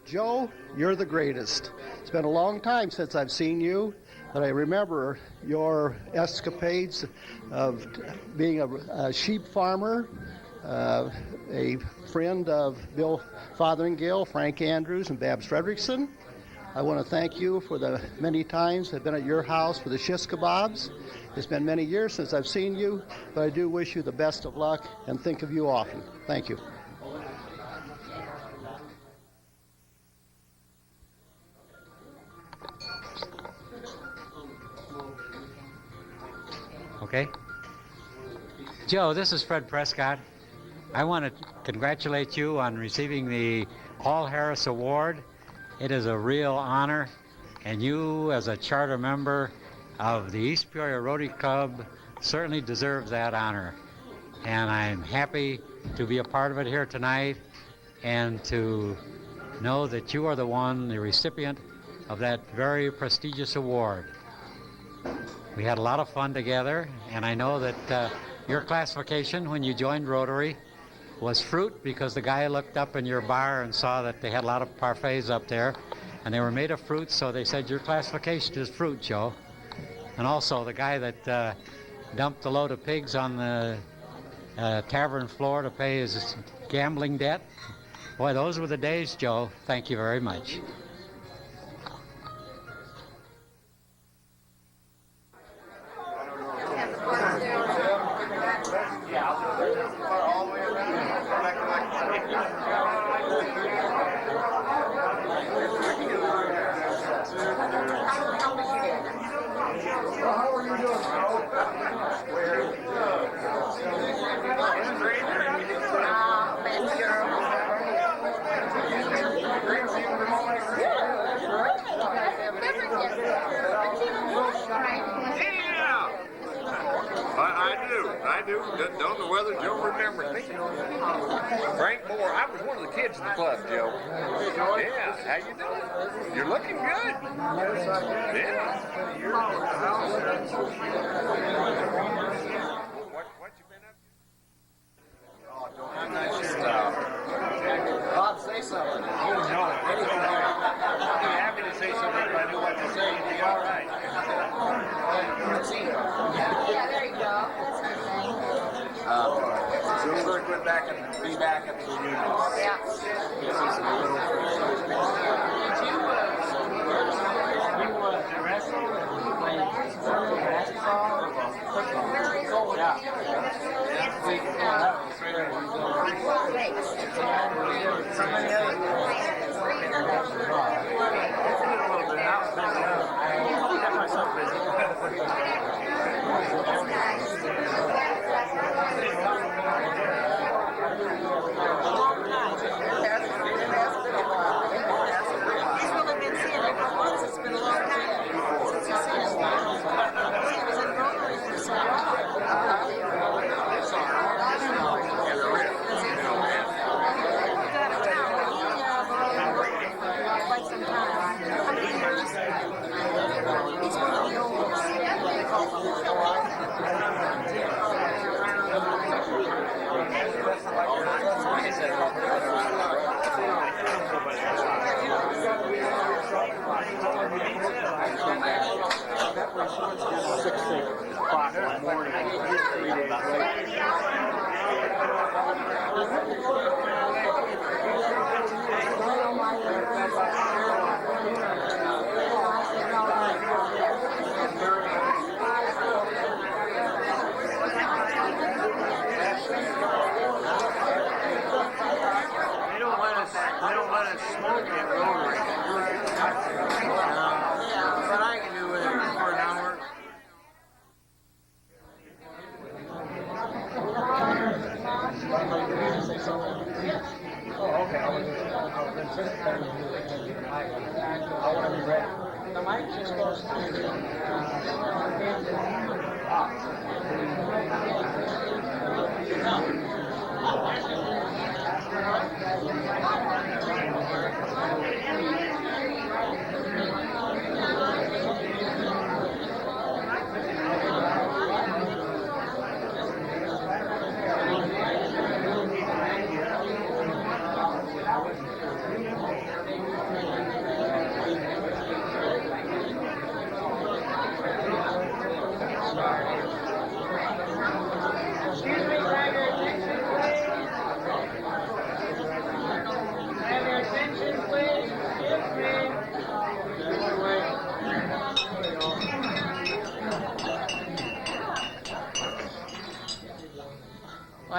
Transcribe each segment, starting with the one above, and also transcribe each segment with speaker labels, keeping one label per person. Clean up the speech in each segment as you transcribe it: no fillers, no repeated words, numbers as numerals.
Speaker 1: Joe, you're the greatest. It's been a long time since I've seen you, but I remember your escapades of being a sheep farmer, a friend of Bill Fotheringill, Frank Andrews, and Babs Fredrickson. I want to thank you for the many times I've been at your house for the shish kebabs. It's been many years since I've seen you, but I do wish you the best of luck and think of you often. Thank you.
Speaker 2: Okay. Joe, this is Fred Prescott. I want to congratulate you on receiving the Paul Harris Award. It is a real honor, and you, as a charter member of the East Peoria Rotary Club, certainly deserve that honor. And I'm happy to be a part of it here tonight and to know that you are the recipient of that very prestigious award. We had a lot of fun together, and I know that your classification when you joined Rotary was fruit, because the guy looked up in your bar and saw that they had a lot of parfaits up there, and they were made of fruit, so they said your classification is fruit, Joe. And also the guy that dumped a load of pigs on the tavern floor to pay his gambling debt. Boy, those were the days, Joe. Thank you very much.
Speaker 3: Don't know whether Joe remembers me. Frank Moore, I was one of the kids in the club, Joe. Yeah, how you doing? You're looking good. Yeah. What you been up to? I'm not sure.
Speaker 1: Bob, say something.
Speaker 3: Oh, no. I'd be happy to say something if I knew what to say. It'd be all right.
Speaker 4: Yeah, there you go. That's a good thing.
Speaker 3: So we're going to be back at the reunion.
Speaker 4: Yeah.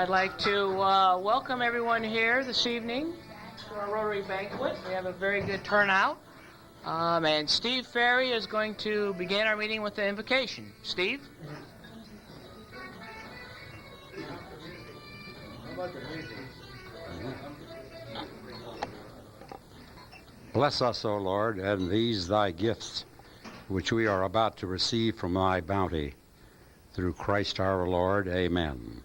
Speaker 5: I'd like to welcome everyone here this evening to our Rotary banquet. We have a very good turnout. And Steve Ferry is going to begin our meeting with the invocation. Steve?
Speaker 6: Bless us, O Lord, and these thy gifts, which we are about to receive from thy bounty. Through Christ our Lord. Amen.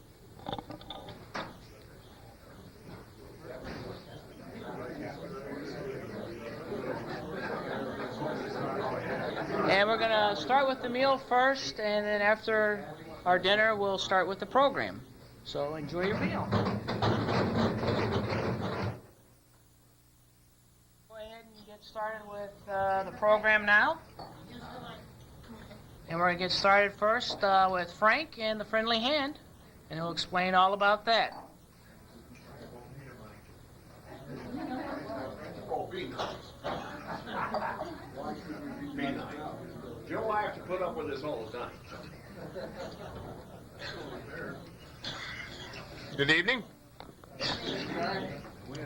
Speaker 5: And we're going to start with the meal first, and then after our dinner, we'll start with the program. So enjoy your meal. Go ahead and get started with the program now. And we're going to get started first with Frank and the Friendly Hand, and he'll explain all about that.
Speaker 3: Oh, be nice. Be nice. Joe, I have to put up with this all the time. Good evening.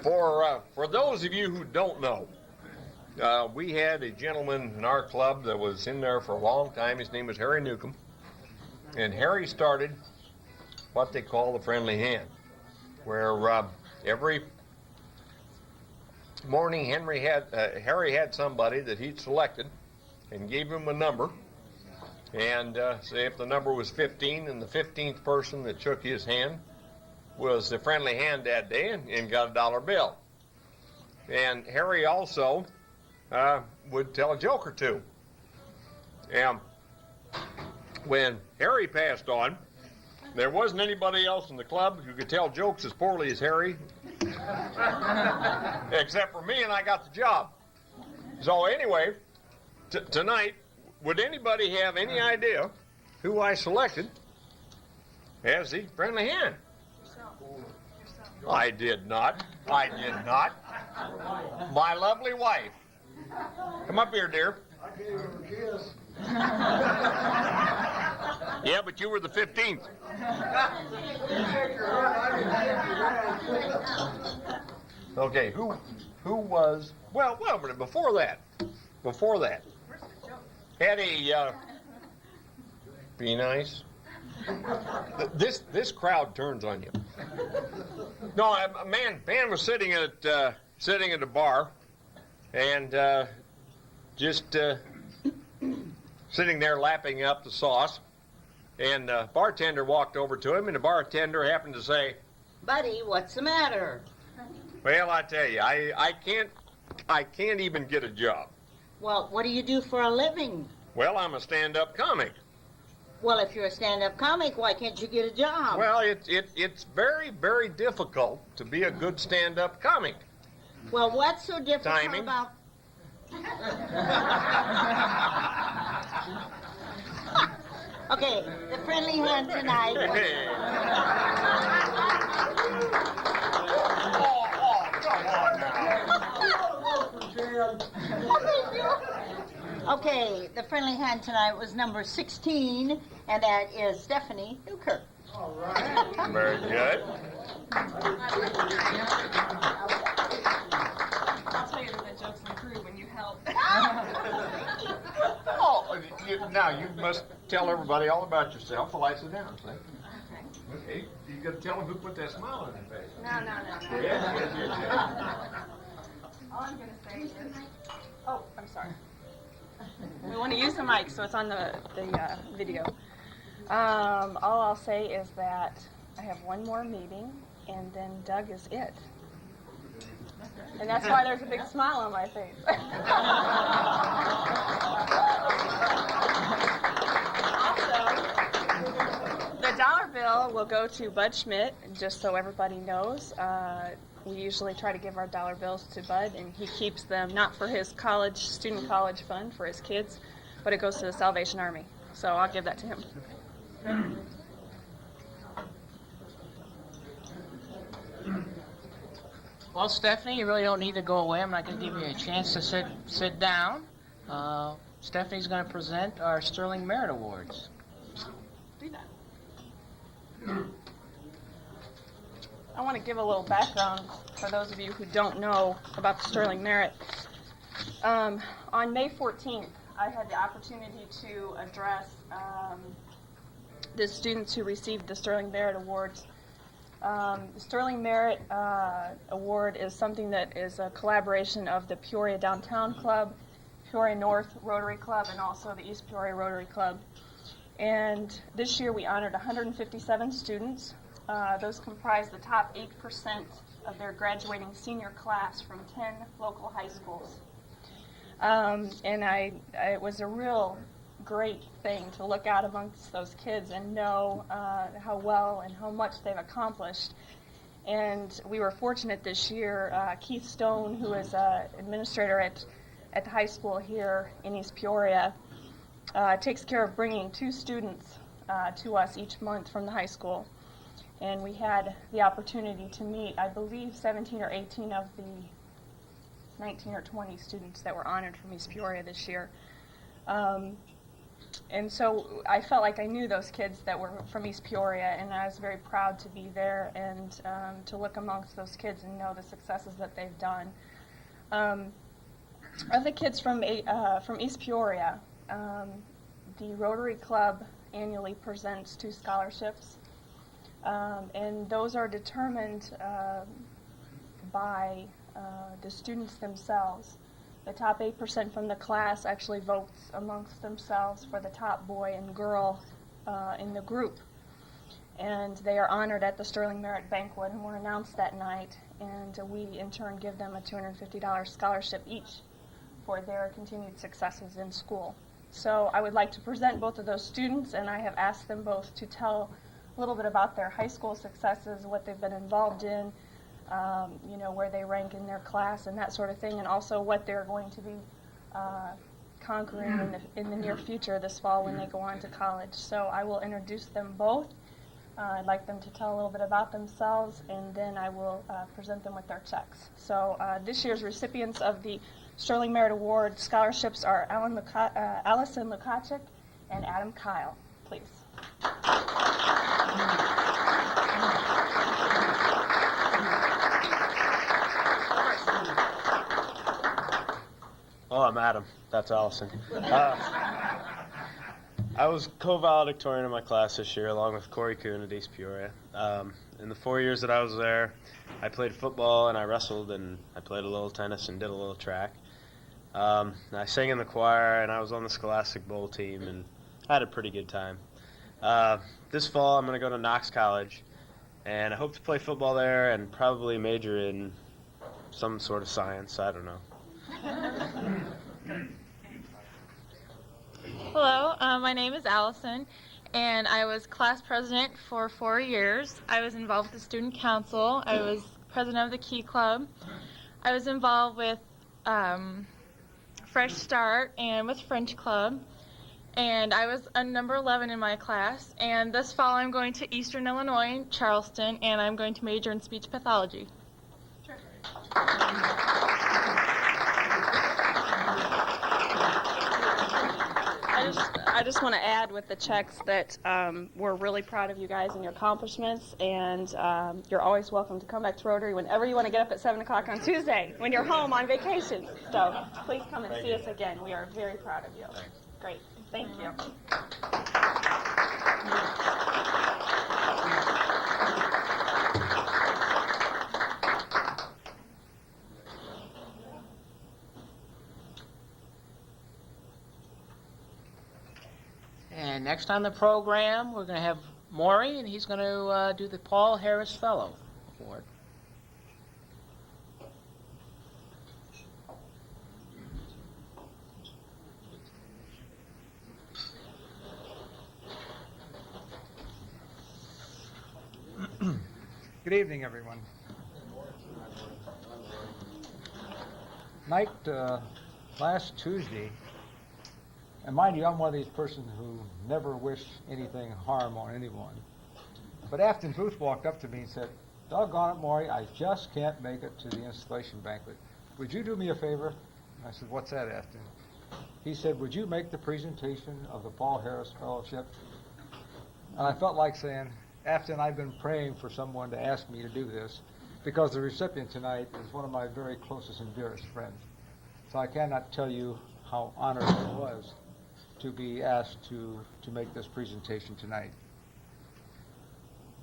Speaker 3: For those of you who don't know, we had a gentleman in our club that was in there for a long time. His name was Harry Newcomb. And Harry started what they call the Friendly Hand, where every morning Harry had somebody that he'd selected and gave him a number. And say if the number was 15, and the 15th person that shook his hand was the Friendly Hand that day and got a dollar bill. And Harry also would tell a joke or two. And when Harry passed on, there wasn't anybody else in the club who could tell jokes as poorly as Harry, except for me, and I got the job. So anyway, tonight, would anybody have any idea who I selected as the Friendly Hand? I did not. I did not. My lovely wife. Come up here, dear.
Speaker 1: I gave her a kiss.
Speaker 3: Yeah, but you were the 15th. Okay, who was, well, but before that, had a, be nice. This crowd turns on you. No, a man was sitting at a bar, and just sitting there lapping up the sauce, and the bartender walked over to him, and the bartender happened to say,
Speaker 7: "Buddy, what's the matter?"
Speaker 3: "Well, I tell you, I can't even get a job."
Speaker 7: "Well, what do you do for a living?"
Speaker 3: "Well, I'm a stand-up comic."
Speaker 7: "Well, if you're a stand-up comic, why can't you get a job?"
Speaker 3: "Well, it's very, very difficult to be a good stand-up comic."
Speaker 7: "Well, what's so difficult
Speaker 3: Timing.
Speaker 7: about..." Okay, the Friendly Hand tonight. Okay, the Friendly Hand tonight was number 16, and that is Stephanie Newkirk.
Speaker 1: All right.
Speaker 3: Very good.
Speaker 4: I'll tell you that the jokes improve when you help.
Speaker 3: Oh, now you must tell everybody all about yourself while I sit down, see? Okay, you got to tell them who put that smile on your face.
Speaker 4: No.
Speaker 3: Yes.
Speaker 4: All I'm going to say is... Oh, I'm sorry. We want to use the mic, so it's on the video. All I'll say is that I have one more meeting, and then Doug is it. And that's why there's a big smile on my face. Also, the dollar bill will go to Bud Schmidt, just so everybody knows. We usually try to give our dollar bills to Bud, and he keeps them not for his student college fund for his kids, but it goes to the Salvation Army. So I'll give that to him.
Speaker 5: Well, Stephanie, you really don't need to go away. I'm not going to give you a chance to sit down. Stephanie's going to present our Sterling Merit Awards.
Speaker 4: Do that. I want to give a little background for those of you who don't know about the Sterling Merit. On May 14th, I had the opportunity to address the students who received the Sterling Merit Awards. The Sterling Merit Award is something that is a collaboration of the Peoria Downtown Club, Peoria North Rotary Club, and also the East Peoria Rotary Club. And this year we honored 157 students. Those comprise the top 8% of their graduating senior class from 10 local high schools. And it was a real great thing to look out amongst those kids and know how well and how much they've accomplished. And we were fortunate this year. Keith Stone, who is an administrator at the high school here in East Peoria, takes care of bringing 2 students to us each month from the high school. And we had the opportunity to meet, I believe, 17 or 18 of the 19 or 20 students that were honored from East Peoria this year. And so I felt like I knew those kids that were from East Peoria, and I was very proud to be there and to look amongst those kids and know the successes that they've done. Of the kids from East Peoria, the Rotary Club annually presents 2 scholarships, and those are determined by the students themselves. The top 8% from the class actually votes amongst themselves for the top boy and girl in the group. And they are honored at the Sterling Merit Banquet and were announced that night. And we, in turn, give them a $250 scholarship each for their continued successes in school. So I would like to present both of those students, and I have asked them both to tell a little bit about their high school successes, what they've been involved in, where they rank in their class and that sort of thing, and also what they're going to be conquering in the near future this fall when they go on to college. So I will introduce them both. I'd like them to tell a little bit about themselves, and then I will present them with their checks. So this year's recipients of the Sterling Merit Award scholarships are Allison Lukacek and Adam Kyle. Please.
Speaker 8: Oh, I'm Adam. That's Allison. I was co-valedictorian in my class this year, along with Corey Kuhn at East Peoria. In the 4 years that I was there, I played football and I wrestled and I played a little tennis and did a little track. I sang in the choir and I was on the Scholastic Bowl team and I had a pretty good time. This fall, I'm going to go to Knox College, and I hope to play football there and probably major in some sort of science. I don't know.
Speaker 9: Hello, my name is Allison, and I was class president for 4 years. I was involved with the student council. I was president of the Key Club. I was involved with Fresh Start and with French Club, and I was a number 11 in my class. And this fall I'm going to Eastern Illinois in Charleston, and I'm going to major in speech pathology. Sure.
Speaker 4: I just want to add with the checks that we're really proud of you guys and your accomplishments, and you're always welcome to come back to Rotary whenever you want to get up at 7 o'clock on Tuesday when you're home on vacation. So please come and see us again. We are very proud of you. Great. Thank you.
Speaker 5: And next on the program, we're going to have Maury, and he's going to do the Paul Harris Fellow Award.
Speaker 10: Good evening, everyone. Night last Tuesday, and mind you, I'm one of these persons who never wish anything harm on anyone. But Afton Booth walked up to me and said, "Doggone it, Maury, I just can't make it to the installation banquet. Would you do me a favor?" I said, "What's that, Afton?" He said, "Would you make the presentation of the Paul Harris Fellowship?" And I felt like saying, Afton and I have been praying for someone to ask me to do this because the recipient tonight is one of my very closest and dearest friends. So I cannot tell you how honored it was to be asked to make this presentation tonight.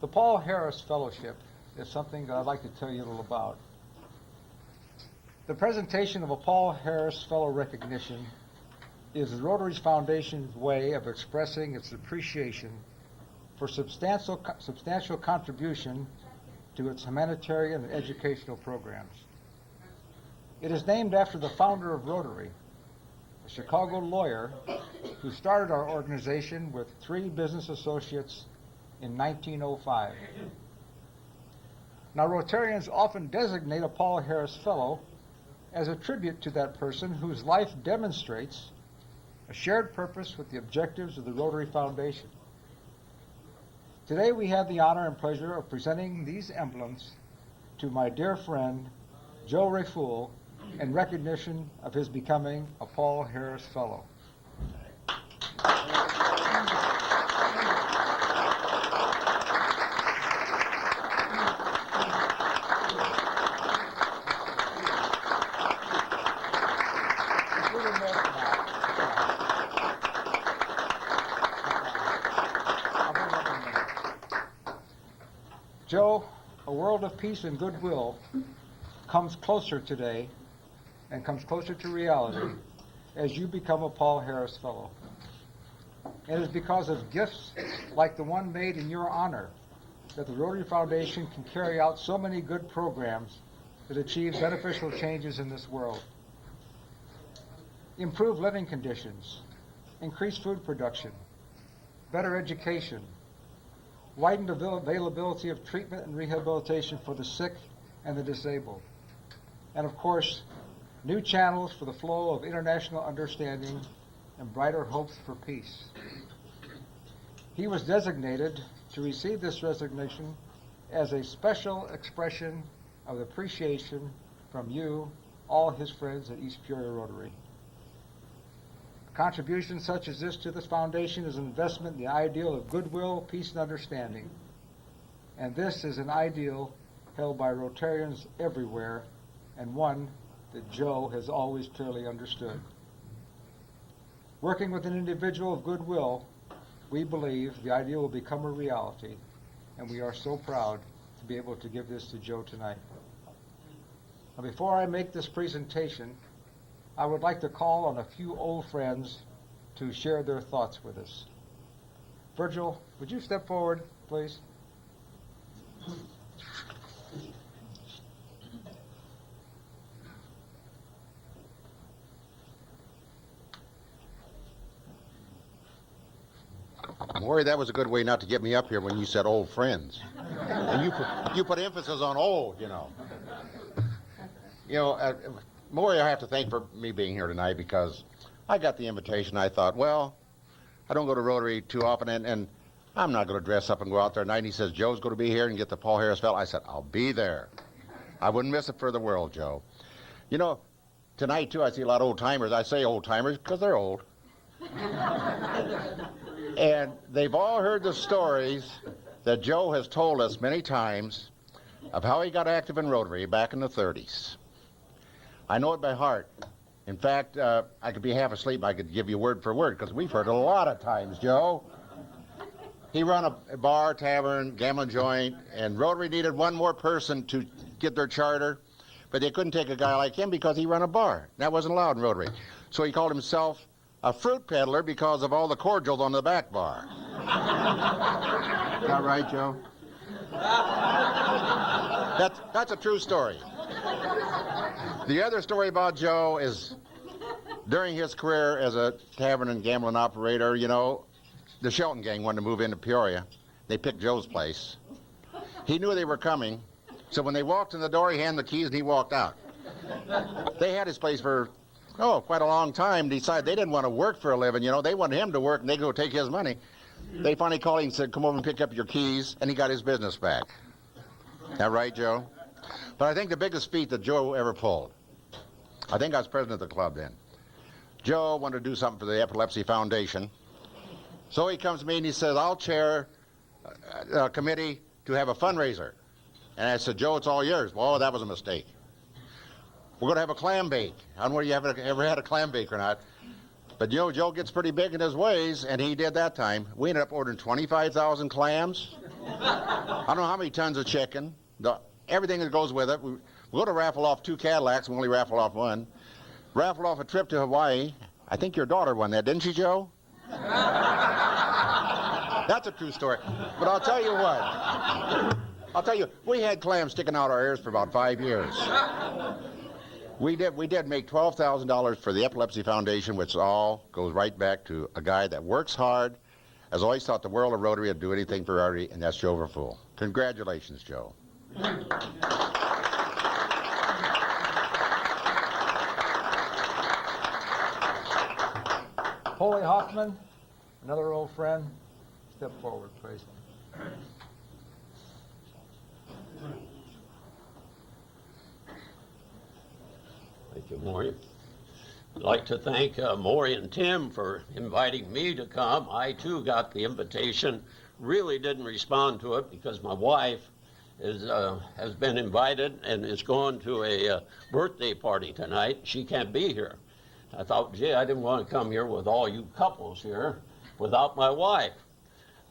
Speaker 10: The Paul Harris Fellowship is something that I'd like to tell you a little about. The presentation of a Paul Harris Fellow recognition is the Rotary Foundation's way of expressing its appreciation for substantial contribution to its humanitarian and educational programs. It is named after the founder of Rotary, a Chicago lawyer who started our organization with 3 business associates in 1905. Now, Rotarians often designate a Paul Harris Fellow as a tribute to that person whose life demonstrates a shared purpose with the objectives of the Rotary Foundation. Today we have the honor and pleasure of presenting these emblems to my dear friend, Joe Rafool, in recognition of his becoming a Paul Harris Fellow. Joe, a world of peace and goodwill comes closer today and comes closer to reality as you become a Paul Harris Fellow. It is because of gifts like the one made in your honor that the Rotary Foundation can carry out so many good programs that achieve beneficial changes in this world. Improve living conditions, increase food production, better education, widened availability of treatment and rehabilitation for the sick and the disabled, and of course, new channels for the flow of international understanding and brighter hopes for peace. He was designated to receive this resignation as a special expression of appreciation from you, all his friends at East Peoria Rotary. A contribution such as this to this foundation is an investment in the ideal of goodwill, peace, and understanding. And this is an ideal held by Rotarians everywhere, and one that Joe has always clearly understood. Working with an individual of goodwill, we believe the ideal will become a reality, and we are so proud to be able to give this to Joe tonight. Now, before I make this presentation, I would like to call on a few old friends to share their thoughts with us. Virgil, would you step forward, please?
Speaker 11: Maury, that was a good way not to get me up here when you said old friends. And you put emphasis on old, you know. You know, Maury, I have to thank for me being here tonight because I got the invitation. I thought, well, I don't go to Rotary too often, and I'm not going to dress up and go out there tonight. And he says, Joe's going to be here and get the Paul Harris Fellow. I said, I'll be there. I wouldn't miss it for the world, Joe. You know, tonight, too, I see a lot of old-timers. I say old-timers because they're old. And they've all heard the stories that Joe has told us many times of how he got active in Rotary back in the 30s. I know it by heart. In fact, I could be half asleep. I could give you word for word because we've heard it a lot of times, Joe. He ran a bar, tavern, gambling joint, and Rotary needed one more person to get their charter, but they couldn't take a guy like him because he ran a bar. That wasn't allowed in Rotary. So he called himself a fruit peddler because of all the cordials on the back bar. Is that right, Joe? That's a true story. The other story about Joe is during his career as a tavern and gambling operator, you know, the Shelton gang wanted to move into Peoria. They picked Joe's place. He knew they were coming, so when they walked in the door, he handed the keys and he walked out. They had his place for quite a long time, decided they didn't want to work for a living, you know. They wanted him to work and they go take his money. They finally called him and said, come over and pick up your keys, and he got his business back. That right, Joe? But I think the biggest feat that Joe ever pulled, I think I was president of the club then. Joe wanted to do something for the Epilepsy Foundation. So he comes to me and he says, I'll chair committee to have a fundraiser. And I said, Joe, it's all yours. Well, that was a mistake. We're going to have a clam bake. I don't know if you ever had a clam bake or not. But Joe gets pretty big in his ways, and he did that time. We ended up ordering 25,000 clams. I don't know how many tons of chicken. Everything that goes with it. We go to raffle off 2 Cadillacs. We only raffle off 1. Raffle off a trip to Hawaii. I think your daughter won that, didn't she, Joe? That's a true story. But I'll tell you what. We had clams sticking out our ears for about 5 years. We did make $12,000 for the Epilepsy Foundation, which all goes right back to a guy that works hard, has always thought the world of Rotary would do anything for Rotary, and that's Joe Rafool. Congratulations, Joe.
Speaker 10: Polly Hoffman, another old friend, step forward, please.
Speaker 12: Thank you, Maury. I'd like to thank Maury and Tim for inviting me to come. I, too, got the invitation. Really didn't respond to it because my wife has been invited and is going to a birthday party tonight. She can't be here. I thought, gee, I didn't want to come here with all you couples here without my wife.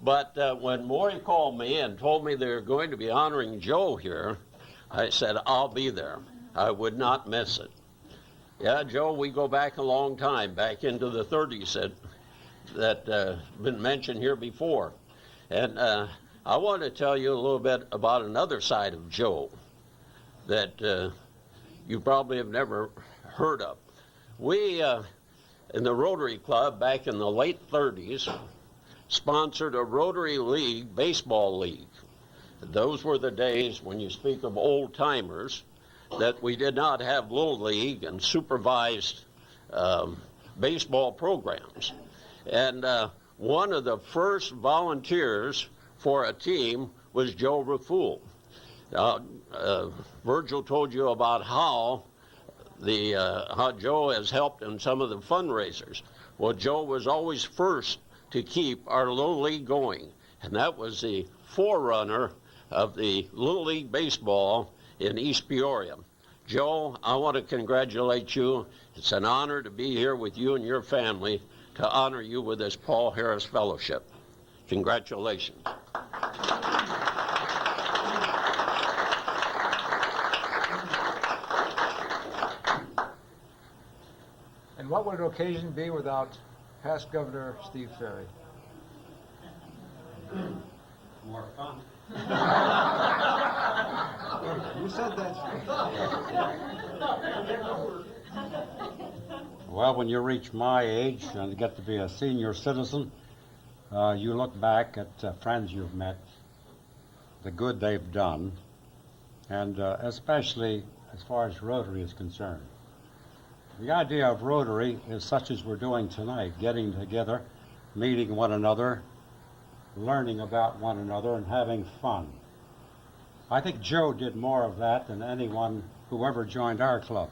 Speaker 12: But when Maury called me and told me they were going to be honoring Joe here, I said, I'll be there. I would not miss it. Yeah, Joe, we go back a long time, back into the 30s that been mentioned here before. And I want to tell you a little bit about another side of Joe that you probably have never heard of. We, in the Rotary Club back in the late 30s, sponsored a Rotary League, baseball league. Those were the days, when you speak of old timers, that we did not have Little League and supervised baseball programs. And one of the first volunteers for a team was Joe Rafool. Virgil told you about how Joe has helped in some of the fundraisers. Well, Joe was always first to keep our Little League going, and that was the forerunner of the Little League baseball in East Peoria. Joe, I want to congratulate you. It's an honor to be here with you and your family to honor you with this Paul Harris Fellowship. Congratulations.
Speaker 10: And what would an occasion be without past Governor Steve Ferry?
Speaker 6: More fun.
Speaker 10: You said that.
Speaker 6: Well, when you reach my age and get to be a senior citizen, you look back at friends you've met, the good they've done, and especially as far as Rotary is concerned. The idea of Rotary is such as we're doing tonight, getting together, meeting one another, learning about one another, and having fun. I think Joe did more of that than anyone who ever joined our club.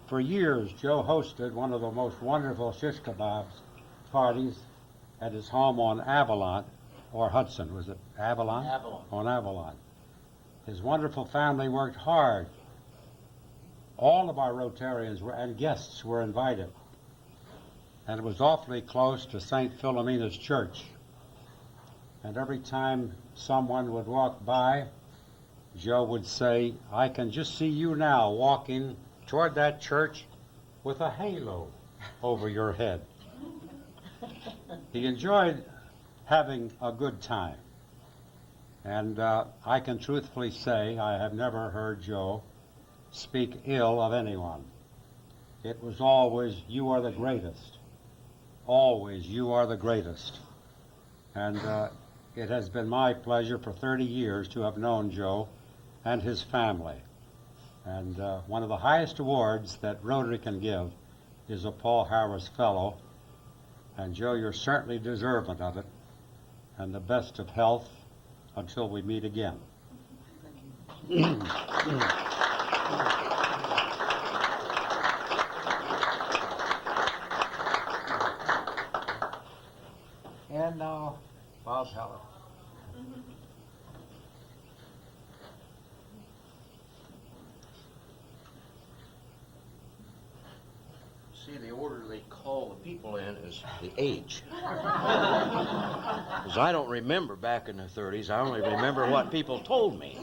Speaker 6: For years, Joe hosted one of the most wonderful shish kebabs parties at his home on Avalon, or Hudson, was it Avalon?
Speaker 12: Avalon.
Speaker 6: On Avalon. His wonderful family worked hard. All of our Rotarians and guests were invited. And it was awfully close to St. Philomena's Church. And every time someone would walk by, Joe would say, I can just see you now walking toward that church with a halo over your head. He enjoyed having a good time. And I can truthfully say I have never heard Joe speak ill of anyone. It was always, you are the greatest. Always, you are the greatest. And it has been my pleasure for 30 years to have known Joe and his family. And one of the highest awards that Rotary can give is a Paul Harris Fellow. And Joe, you're certainly deserving of it. And the best of health until we meet again.
Speaker 10: And now, Bob Heller.
Speaker 13: See, the order they call the people in is the age. Because I don't remember back in the 30s. I only remember what people told me.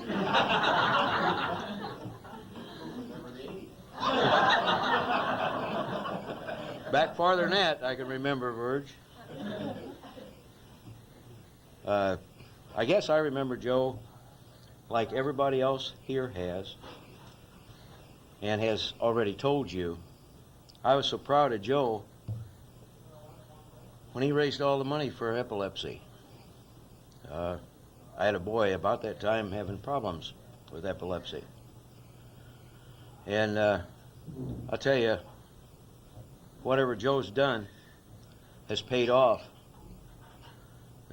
Speaker 13: Back farther than that, I can remember, Verge. I guess I remember Joe like everybody else here has, and has already told you. I was so proud of Joe when he raised all the money for epilepsy. I had a boy about that time having problems with epilepsy. And I'll tell you, whatever Joe's done has paid off.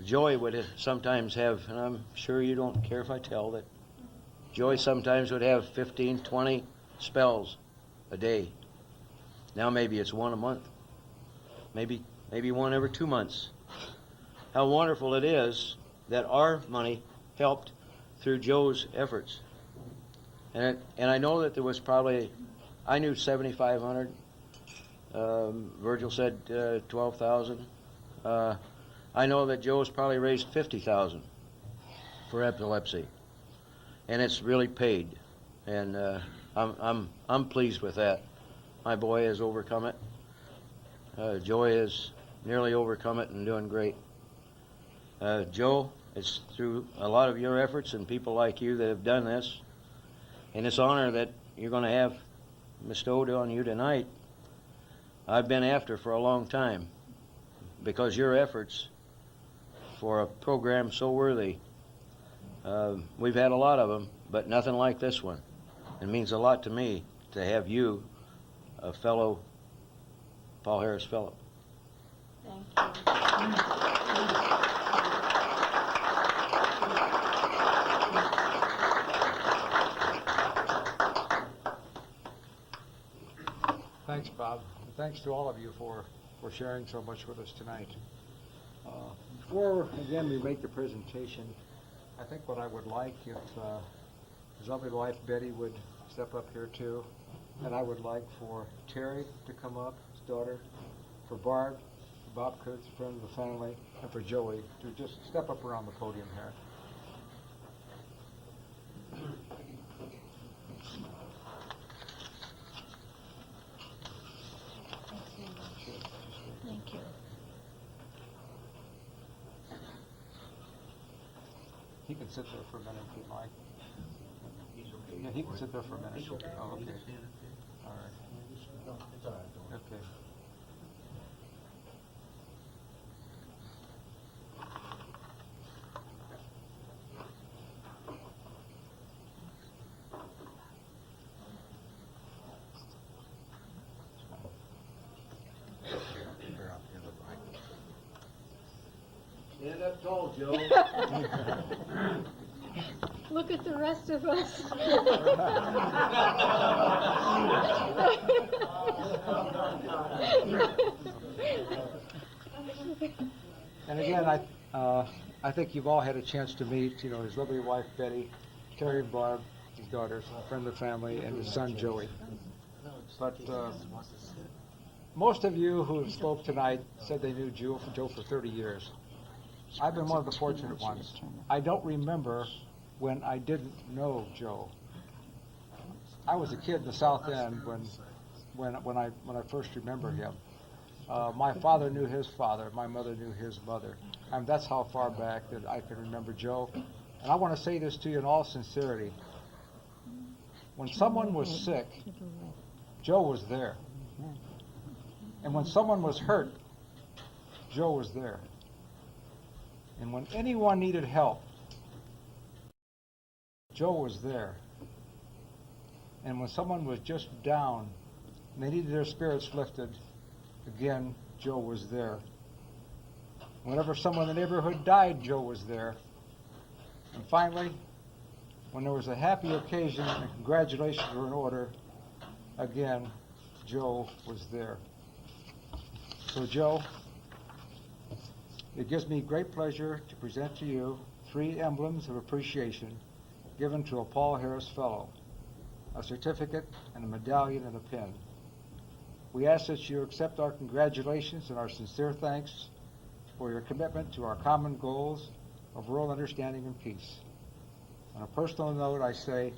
Speaker 13: Joey would sometimes have, and I'm sure you don't care if I tell, that Joey sometimes would have 15, 20 spells a day. Now maybe it's one a month, maybe one every 2 months. How wonderful it is that our money helped through Joe's efforts. And I know that there was probably, I knew 7,500. Virgil said 12,000. I know that Joe's probably raised 50,000 for epilepsy, and it's really paid. And I'm pleased with that. My boy has overcome it. Joey has nearly overcome it and doing great. Joe, it's through a lot of your efforts and people like you that have done this, and this honor that you're going to have bestowed on you tonight, I've been after for a long time, because your efforts for a program so worthy, we've had a lot of them, but nothing like this one. It means a lot to me to have you, a fellow Paul Harris Fellow.
Speaker 4: Thank you.
Speaker 10: Thanks, Bob. And thanks to all of you for sharing so much with us tonight. Before, again, we make the presentation, I think what I would like if his lovely wife Betty would step up here too, and I would like for Terry to come up, his daughter, for Barb, for Bob Kurtz, a friend of the family, and for Joey to just step up around the podium here.
Speaker 7: Thank you.
Speaker 10: He can sit there for a minute if you'd like. Yeah, he can sit there for a minute. Oh, okay. All right. Okay.
Speaker 13: Stand up tall, Joe.
Speaker 14: Look at the rest of us.
Speaker 10: And again, I think you've all had a chance to meet, his lovely wife Betty, Terry and Barb, his daughters, a friend of the family, and his son Joey. But most of you who spoke tonight said they knew Joe for 30 years. I've been one of the fortunate ones. I don't remember when I didn't know Joe. I was a kid in the South End when I first remember him. My father knew his father. My mother knew his mother. And that's how far back that I can remember Joe. And I want to say this to you in all sincerity. When someone was sick, Joe was there. And when someone was hurt, Joe was there. And when anyone needed help, Joe was there. And when someone was just down and they needed their spirits lifted, again, Joe was there. Whenever someone in the neighborhood died, Joe was there. And finally, when there was a happy occasion and congratulations were in order, again, Joe was there. So, Joe, it gives me great pleasure to present to you 3 emblems of appreciation given to a Paul Harris Fellow, a certificate and a medallion and a pin. We ask that you accept our congratulations and our sincere thanks for your commitment to our common goals of rural understanding and peace. On a personal note, I say,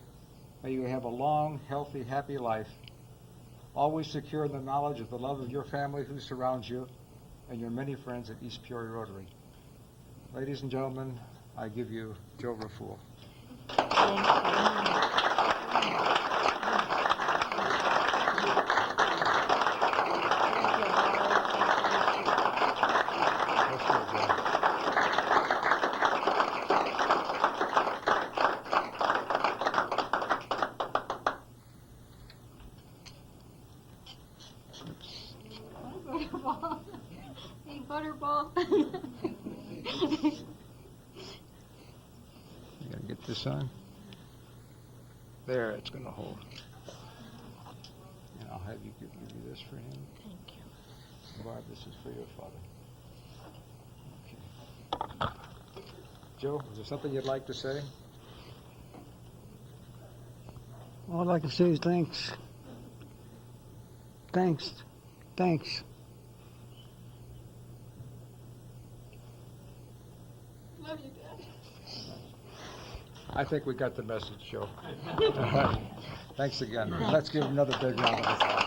Speaker 10: may you have a long, healthy, happy life, always secure in the knowledge of the love of your family who surrounds you and your many friends at East Peoria Rotary. Ladies and gentlemen, I give you Joe Rafool.
Speaker 14: Butterball. Hey, Butterball.
Speaker 10: You gotta get this on. There, it's gonna hold. And I'll have you give you this for him.
Speaker 7: Thank you.
Speaker 10: Barb, this is for your father. Okay. Joe, is there something you'd like to say?
Speaker 15: All I'd like to say is thanks. Thanks. Thanks.
Speaker 14: Love you, Dad.
Speaker 10: I think we got the message, Joe. All right. Thanks again. Let's give him another big round of applause.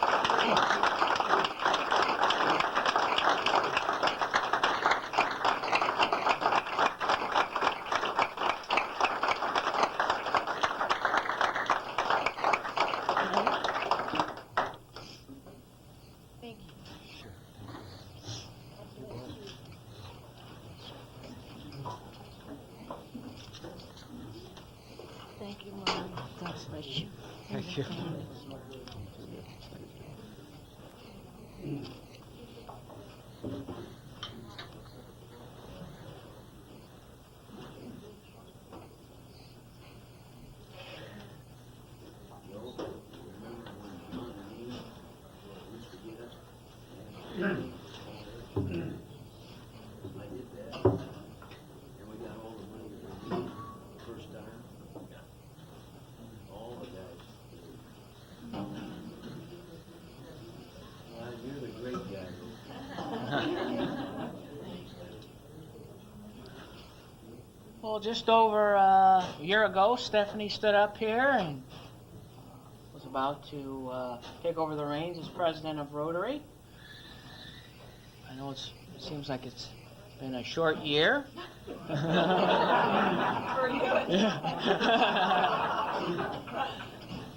Speaker 7: Thank you. Thank you, Mom. God bless you.
Speaker 10: Thank you.
Speaker 5: Well, just over a year ago, Stephanie stood up here and was about to take over the reins as president of Rotary. I know it seems like it's been a short year.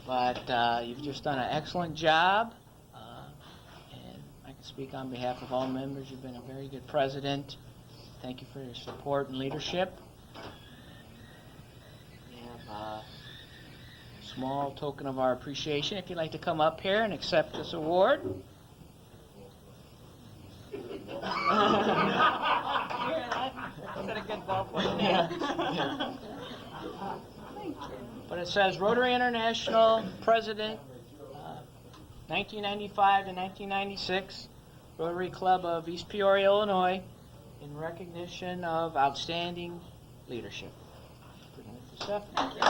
Speaker 5: But you've just done an excellent job. And I can speak on behalf of all members. You've been a very good president. Thank you for your support and leadership. We have a small token of our appreciation. If you'd like to come up here and accept this award.
Speaker 4: Is that a good ball for you?
Speaker 5: But it says Rotary International President, 1995 to 1996, Rotary Club of East Peoria, Illinois, in recognition of outstanding leadership. Present it to Stephanie.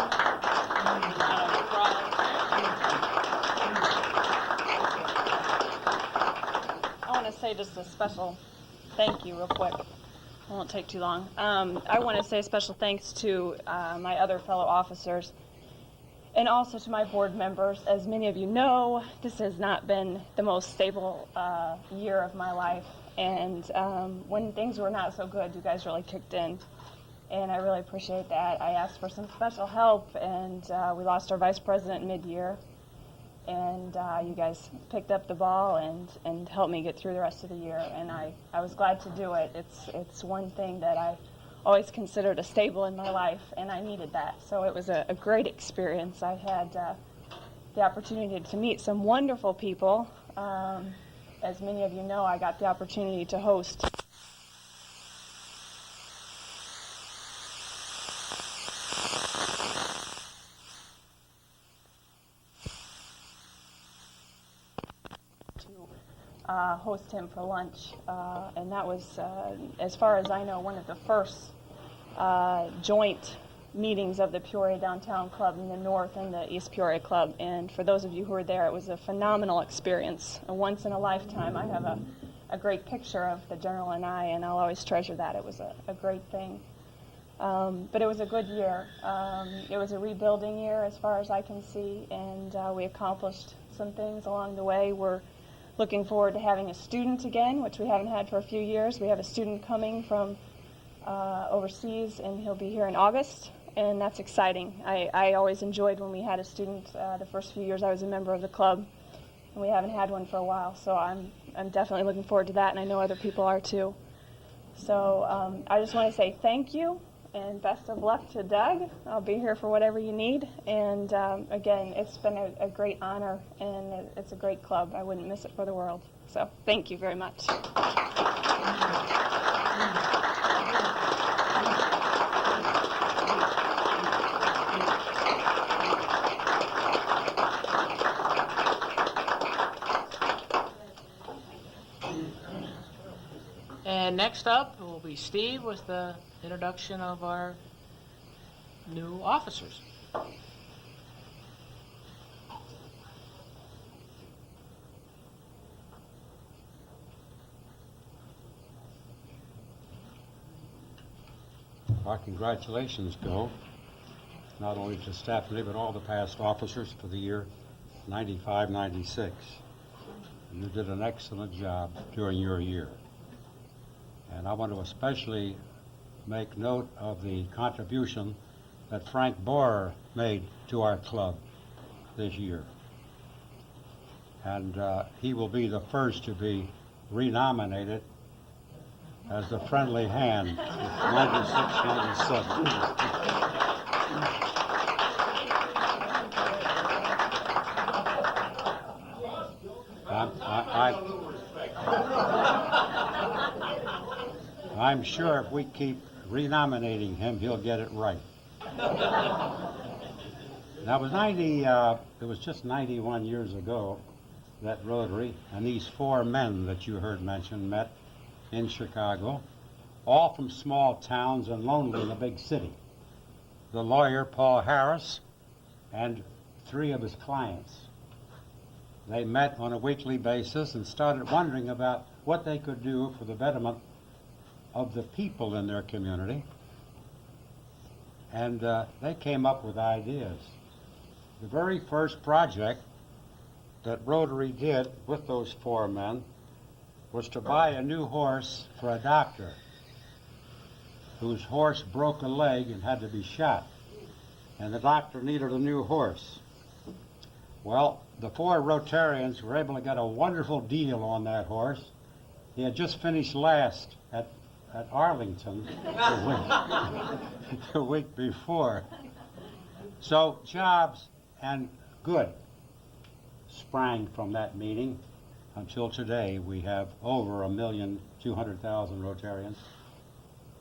Speaker 4: I want to say just a special thank you real quick. It won't take too long. I want to say special thanks to my other fellow officers and also to my board members. As many of you know, this has not been the most stable year of my life. And when things were not so good, you guys really kicked in. And I really appreciate that. I asked for some special help, and we lost our vice president mid-year. And you guys picked up the ball and helped me get through the rest of the year. And I was glad to do it. It's one thing that I always considered a stable in my life, and I needed that. So it was a great experience. I had the opportunity to meet some wonderful people. As many of you know, I got the opportunity to host host him for lunch, and that was, as far as I know, one of the first joint meetings of the Peoria Downtown Club and the North and the East Peoria Club. And for those of you who were there, it was a phenomenal experience, a once in a lifetime. I have a great picture of the General and I, and I'll always treasure that. It was a great thing. But it was a good year. It was a rebuilding year as far as I can see, and we accomplished some things along the way. We're looking forward to having a student again, which we haven't had for a few years. We have a student coming from overseas, and he'll be here in August, and that's exciting. I always enjoyed when we had a student the first few years I was a member of the club, and we haven't had one for a while, so I'm definitely looking forward to that, and I know other people are too. So I just want to say thank you, and best of luck to Doug. I'll be here for whatever you need, and again, it's been a great honor, and it's a great club. I wouldn't miss it for the world. So thank you very much.
Speaker 5: And next up will be Steve with the introduction of our new officers.
Speaker 6: Our congratulations go not only to Stephanie but all the past officers for the year 95-96. You did an excellent job during your year. And I want to especially make note of the contribution that Frank Borer made to our club this year. And he will be the first to be renominated as the friendly hand, 96-97. I'm sure if we keep renominating him, he'll get it right. Now, it was just 91 years ago that Rotary and these four men that you heard mentioned met in Chicago, all from small towns and lonely in a big city. The lawyer, Paul Harris, and three of his clients. They met on a weekly basis and started wondering about what they could do for the betterment of the people in their community, and they came up with ideas. The very first project that Rotary did with those four men was to buy a new horse for a doctor whose horse broke a leg and had to be shot, and the doctor needed a new horse. Well, the four Rotarians were able to get a wonderful deal on that horse. He had just finished last at Arlington the week before. So jobs and good sprang from that meeting. Until today, we have over 1,200,000 Rotarians,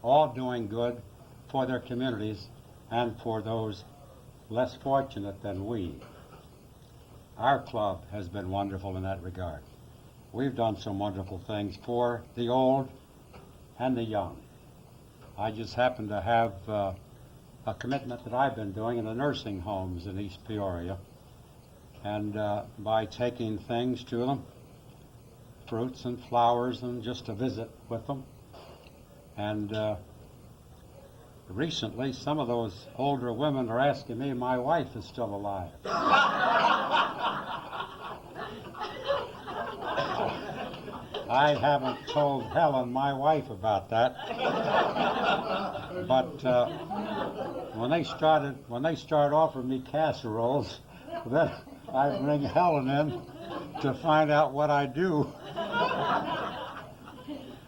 Speaker 6: all doing good for their communities and for those less fortunate than we. Our club has been wonderful in that regard. We've done some wonderful things for the old and the young. I just happen to have a commitment that I've been doing in the nursing homes in East Peoria, and by taking things to them, fruits and flowers, and just to visit with them. And recently, some of those older women are asking me, my wife is still alive. I haven't told Helen, my wife, about that. But when they start offering me casseroles, then I bring Helen in to find out what I do.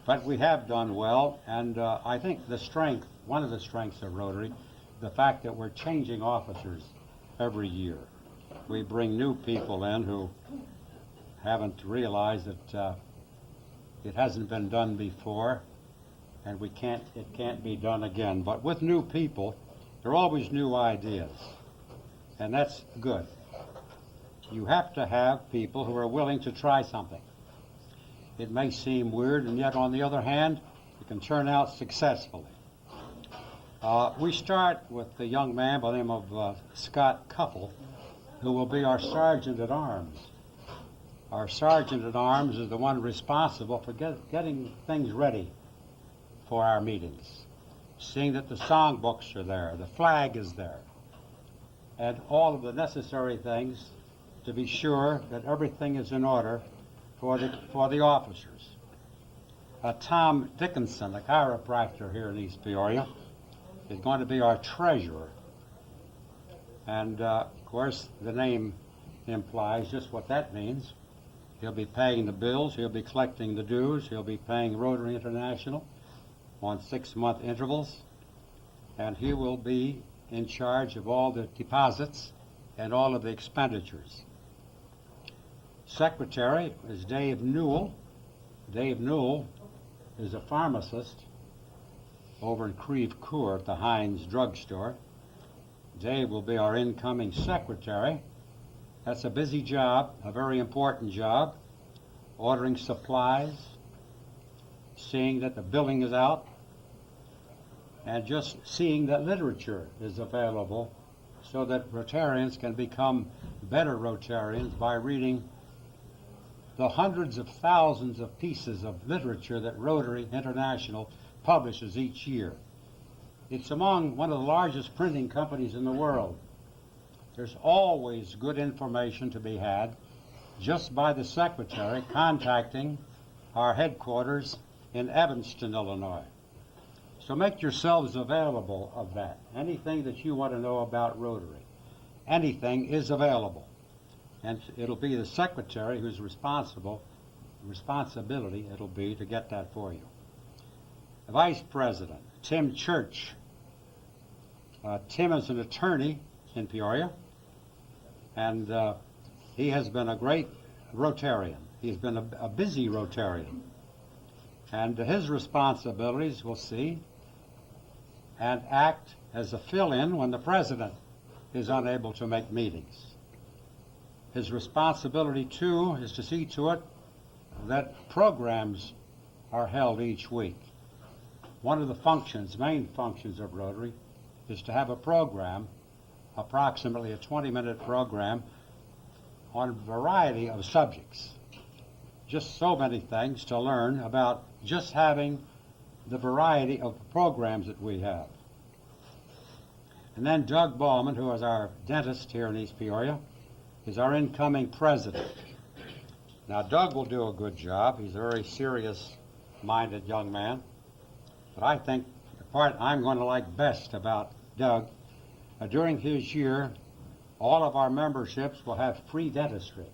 Speaker 6: But we have done well, and I think one of the strengths of Rotary, the fact that we're changing officers every year. We bring new people in who haven't realized that it hasn't been done before, and it can't be done again. But with new people, there are always new ideas, and that's good. You have to have people who are willing to try something. It may seem weird, and yet on the other hand, it can turn out successfully. We start with the young man by the name of Scott Cuffle, who will be our Sergeant at Arms. Our Sergeant at Arms is the one responsible for getting things ready for our meetings, seeing that the songbooks are there, the flag is there, and all of the necessary things to be sure that everything is in order for the officers. Tom Dickinson, a chiropractor here in East Peoria, is going to be our treasurer. And, of course, the name implies just what that means. He'll be paying the bills, he'll be collecting the dues, he'll be paying Rotary International on 6-month intervals, and he will be in charge of all the deposits and all of the expenditures. Secretary is Dave Newell. Dave Newell is a pharmacist over in Creve Coeur at the Heinz drugstore. Dave will be our incoming secretary. That's a busy job, a very important job, ordering supplies, seeing that the billing is out, and just seeing that literature is available so that Rotarians can become better Rotarians by reading the hundreds of thousands of pieces of literature that Rotary International publishes each year. It's among one of the largest printing companies in the world. There's always good information to be had just by the secretary contacting our headquarters in Evanston, Illinois. So make yourselves available of that. Anything that you want to know about Rotary, anything is available. And it'll be the secretary whose responsibility it'll be to get that for you. The Vice President, Tim Church. Tim is an attorney in Peoria, and he has been a great Rotarian. He's been a busy Rotarian. And his responsibilities, we'll see, and act as a fill-in when the president is unable to make meetings. His responsibility, too, is to see to it that programs are held each week. One of the functions, main functions of Rotary, is to have a program, approximately a 20-minute program, on a variety of subjects. Just so many things to learn about just having the variety of programs that we have. And then Doug Ballman, who is our dentist here in East Peoria, is our incoming president. Now, Doug will do a good job. He's a very serious-minded young man. But I think the part I'm going to like best about Doug, during his year, all of our memberships will have free dentistry.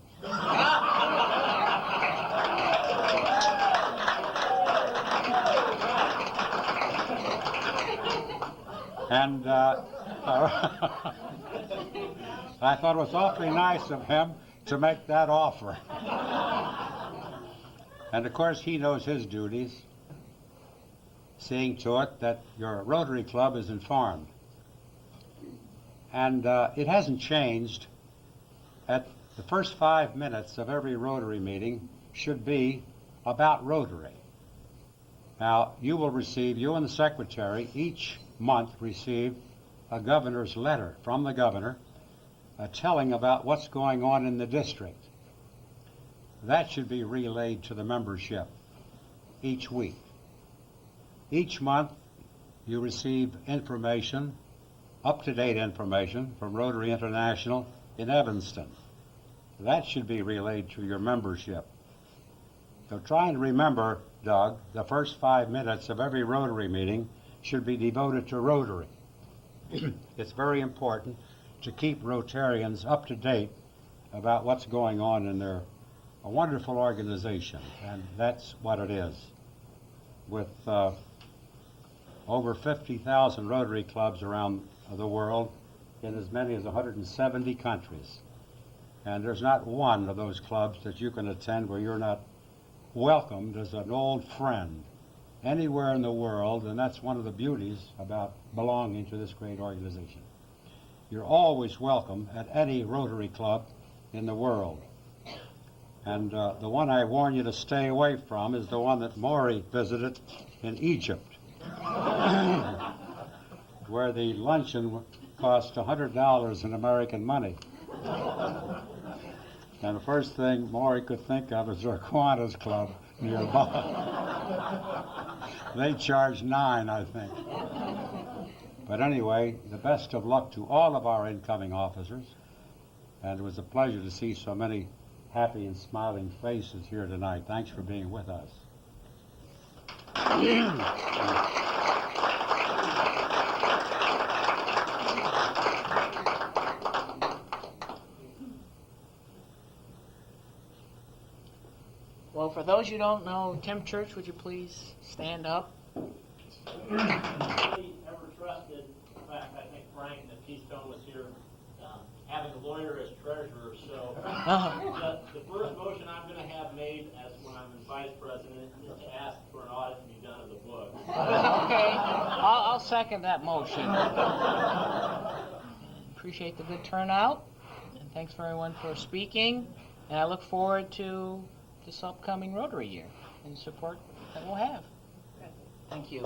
Speaker 6: And I thought it was awfully nice of him to make that offer. And of course, he knows his duties, seeing to it that your Rotary Club is informed. And it hasn't changed. At the first 5 minutes of every Rotary meeting should be about Rotary. Now, you and the secretary each month receive a governor's letter from the governor telling about what's going on in the district. That should be relayed to the membership each week. Each month you receive information, up-to-date information from Rotary International in Evanston. That should be relayed to your membership. So try and remember, Doug, the first 5 minutes of every Rotary meeting should be devoted to Rotary. It's very important to keep Rotarians up to date about what's going on in their wonderful organization, and that's what it is. With over 50,000 Rotary clubs around the world in as many as 170 countries. And there's not one of those clubs that you can attend where you're not welcomed as an old friend anywhere in the world, and that's one of the beauties about belonging to this great organization. You're always welcome at any Rotary club in the world. And the one I warn you to stay away from is the one that Maury visited in Egypt. where the luncheon cost $100 in American money. And the first thing Maury could think of is their Kiwanis Club nearby. They charge $9, I think. But anyway, the best of luck to all of our incoming officers. And it was a pleasure to see so many happy and smiling faces here tonight. Thanks for being with us.
Speaker 5: Well, for those you don't know, Tim Church, would you please stand up?
Speaker 16: Nobody ever trusted, in fact, I think Frank, that Keystone was here having a lawyer as treasurer. So the first motion I'm going to have made as when I'm vice president is to ask for an audit to be done of the book.
Speaker 5: Okay, I'll second that motion. Appreciate the good turnout, and thanks for everyone for speaking. And I look forward to this upcoming Rotary year and support that we'll have. Thank you.